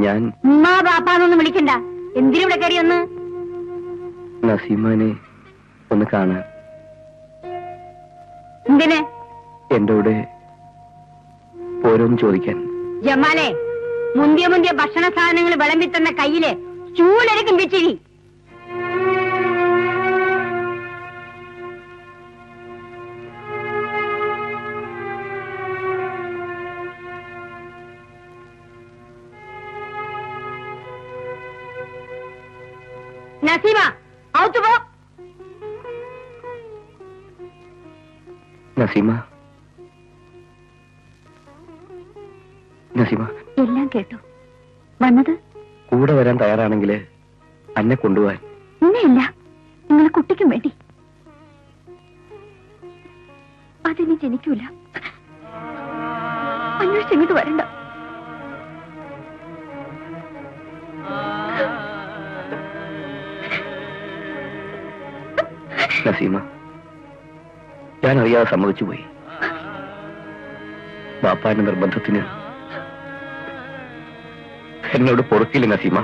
ഞാൻ ഉമ്മാ ബാപ്പാന്നൊന്നും വിളിക്കണ്ട. എന്തിനിവിടെ കയറി ഒന്ന്? നസീമാനെ ഒന്ന് കാണാൻ. എന്തിന്? എന്റെ കൂടെ ഓരോന്ന് ചോദിക്കാൻ. ജമാലെ, മുന്തിയ ഭക്ഷണ സാധനങ്ങൾ വിളമ്പി തന്ന കയ്യില് ചൂലരക്കും വെച്ചിരി. നസീമ, ഔത്ത് പോ. നസീമ, നസീമ, എല്ലാം കേട്ടു. വന്നത് കൂടെ വരാൻ തയ്യാറാണെങ്കിൽ അന്നെ കൊണ്ടുപോവാൻ. ഇന്നല്ല, നിങ്ങളെ കുട്ടിക്കും വേണ്ടി. അതിനി ജനിക്കൂല. അന്വേഷിച്ചിങ്ങോട്ട് വരണ്ട. നസീമ, ഞാൻ അറിയാതെ സമ്മതിച്ചു പോയി. ബാപ്പാന്റെ നിർബന്ധത്തിന് എന്നോട് പൊറുക്കില്ല നസീമ.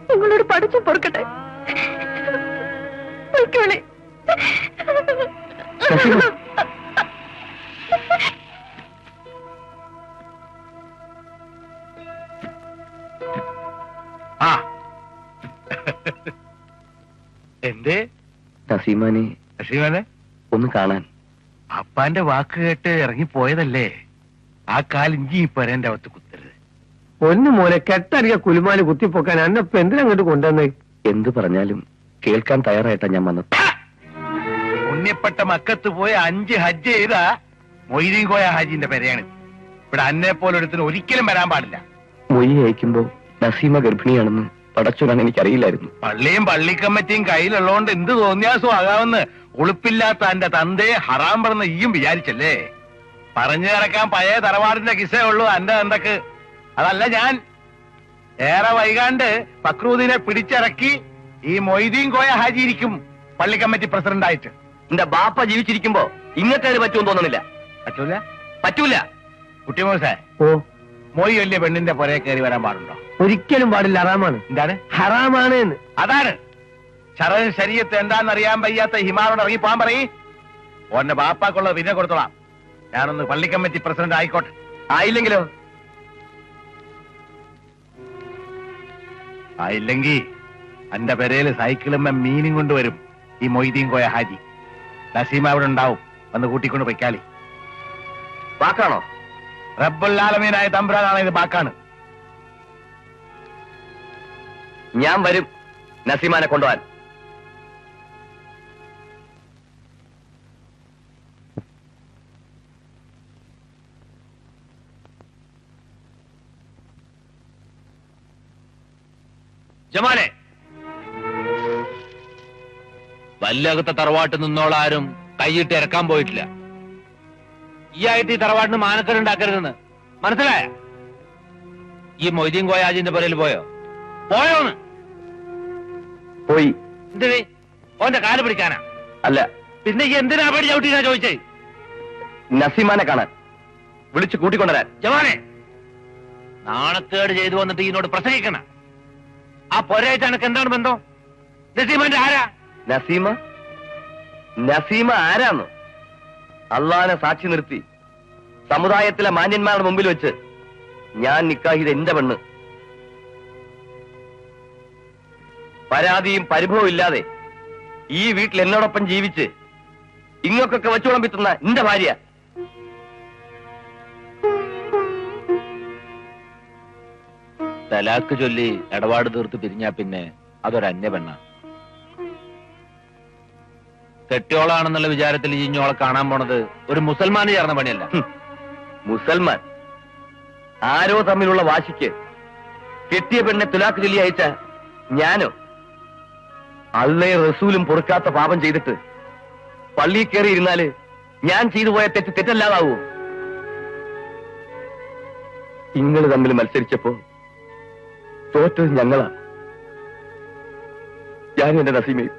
നിങ്ങളോട് പഠിച്ചു പൊറുക്കട്ടെ. എന്തേ നസീമാനെ ഒന്ന് കാണാൻ. അപ്പാന്റെ വാക്ക് കേട്ട് ഇറങ്ങിപ്പോയതല്ലേ? ആ കാലിഞ്ചി പരന്റെ അകത്ത് കുത്തരുത്. ഒന്ന് മോനെ കെട്ടറിയ കുലുമാല് കുത്തിപ്പൊക്കാൻ അന്നപ്പ എന്തിനങ്ങോട്ട് കൊണ്ടുവന്നേ? എന്തു പറഞ്ഞാലും കേൾക്കാൻ തയ്യാറായിട്ടാ ഞാൻ വന്നത്. ഉണ്ണിപ്പെട്ട മക്കത്ത് പോയ 5 ഹജ്ജ് ചെയ്ത മൊയ്തീൻ കോയ ഹാജിന്റെ പെരയാണ്. ഇവിടെ അന്നെ പോലെ ഒരുത്തിന് ഒരിക്കലും വരാൻ പാടില്ല. മൊയ്യ അയക്കുമ്പോ നസീമ ഗർഭിണിയാണെന്ന് പടച്ചോനാണ് എനിക്കറിയില്ലായിരുന്നു. പള്ളിയും പള്ളിക്കമ്മറ്റിയും കയ്യിലുള്ളതുകൊണ്ട് എന്ത് തോന്നിയാസോ ആകാമെന്ന് ഉളുപ്പില്ലാത്ത എന്റെ തന്തയെ ഹറാം പറഞ്ഞ് ഈയും വിചാരിച്ചല്ലേ? പറഞ്ഞു കിടക്കാൻ പഴയ തറവാടിന്റെ കിസ്സേ ഉള്ളൂ എന്റെ തന്തക്ക്. അതല്ല ഞാൻ. ഏറെ വൈകാണ്ട് ഫക്രൂദ്ദീനെ പിടിച്ചിറക്കി ഈ മൊയ്തീൻ കോയ ഹാജി ഇരിക്കും പള്ളിക്കമ്മറ്റി പ്രസിഡന്റ് ആയിട്ട്. എന്റെ ബാപ്പ ജീവിച്ചിരിക്കുമ്പോ ഇങ്ങനത്തെ പറ്റുമെന്ന് തോന്നുന്നില്ല. പറ്റൂല? പറ്റൂല. കുട്ടിമോസേ, ഓ, മൊയ് വലിയ പെണ്ണിന്റെ പുറകെ കയറി വരാൻ പാടുണ്ടോ? ഒരിക്കലും പാടില്ല. ഹറാമാണ്. എന്താണ് ഹറാമാണ്? അതാണ് ശരൻ ശരീരത്ത് എന്താണെന്നറിയാൻ വയ്യാത്ത ഹിമാറോട് ഇറങ്ങി പോകാൻ പറയും. ഓന്റെ ബാപ്പാക്കുള്ളത് പിന്നെ കൊടുത്തോളാം. ഞാനൊന്ന് പള്ളിക്കമ്മറ്റി പ്രസിഡന്റ് ആയിക്കോട്ടെ. ആയില്ലെങ്കിലോ? ആയില്ലെങ്കി എന്റെ പെരയില് സൈക്കിളുമ്മ മീനും കൊണ്ടുവരും ഈ മൊയ്തീൻ കോയ ഹാജി. നസീമ അവിടെ ഉണ്ടാവും. വന്ന് കൂട്ടിക്കൊണ്ട് പൊയ്ക്കാലി. വാക്കാണോ? റബ്ബുൽ ആലമീനായ തമ്പുരാനാണ് ഇത്. ബാക്കാണ്. ഞാൻ വരും നസീമാനെ കൊണ്ടുപോവാൻ. ജമാലെ, വല്ലകത്തെ തറവാട്ട് നിന്നോളാരും കൈയിട്ട് ഇറക്കാൻ പോയിട്ടില്ല. ഈ ആയിട്ട് ഈ തറവാട്ടിന് മാനക്കരുണ്ടാക്കരുതെന്ന് മനസ്സിലായ? ഈ മൊയ്തീൻ കോയാജിന്റെ പുരയിൽ പോയോന്ന്? പോയി. എന്തിന്? ഓന്റെ കാല് പിടിക്കാനാ? അല്ല. പിന്നെ ഈ എന്തിനാ പേടി ചവിട്ടിനാ ചോദിച്ചേ? നസീമാനെ കാണാൻ വിളിച്ചു കൂട്ടിക്കൊണ്ടുവരാൻ. ജമാനെ, നാണക്കേട് ചെയ്തു വന്നിട്ട് ഇതിനോട് പ്രസംഗിക്കണ. ആ പൊരയായിട്ട് എനക്ക് എന്താണ് ബന്ധം? നസീമന്റെ ആരാ? നസീമ ആരാന്ന് അള്ളാനെ സാക്ഷി നിർത്തി സമുദായത്തിലെ മാന്യന്മാരുടെ മുമ്പിൽ വെച്ച് ഞാൻ നിക്കാഹിത് എന്റെ പെണ്ണ്. പരാതിയും പരിഭവവും ഇല്ലാതെ ഈ വീട്ടിൽ എന്നോടൊപ്പം ജീവിച്ച് ഇങ്ങൊക്കെ വെച്ചോളം വിത്തുന്ന എന്റെ ഭാര്യ. തലാക്ക് ചൊല്ലി ഇടപാട് തീർത്ത് പിരിഞ്ഞാ പിന്നെ അതൊരന്യ പെണ്ണ. കെട്ടിയോളാണെന്നുള്ള വിചാരത്തിൽ ഈ ഇഞ്ഞോളെ കാണാൻ പോണത് ഒരു മുസൽമാന് ചേർന്ന പണിയല്ല. മുസൽമാൻ ആരോ തമ്മിലുള്ള വാശിക്ക് കെട്ടിയ പെണ്ണെ തുലാക്ക് ചൊല്ലി അയച്ച ഞാനോ? അള്ളയും റസൂലും പൊറുക്കാത്ത പാപം ചെയ്തിട്ട് പള്ളിയിൽ കയറി ഇരുന്നാല് ഞാൻ ചെയ്തു പോയ തെറ്റല്ലാതാവോ? നിങ്ങൾ തമ്മിൽ മത്സരിച്ചപ്പോ തോറ്റത് ഞങ്ങളാ. ഞാനും എന്റെ നസീമയും.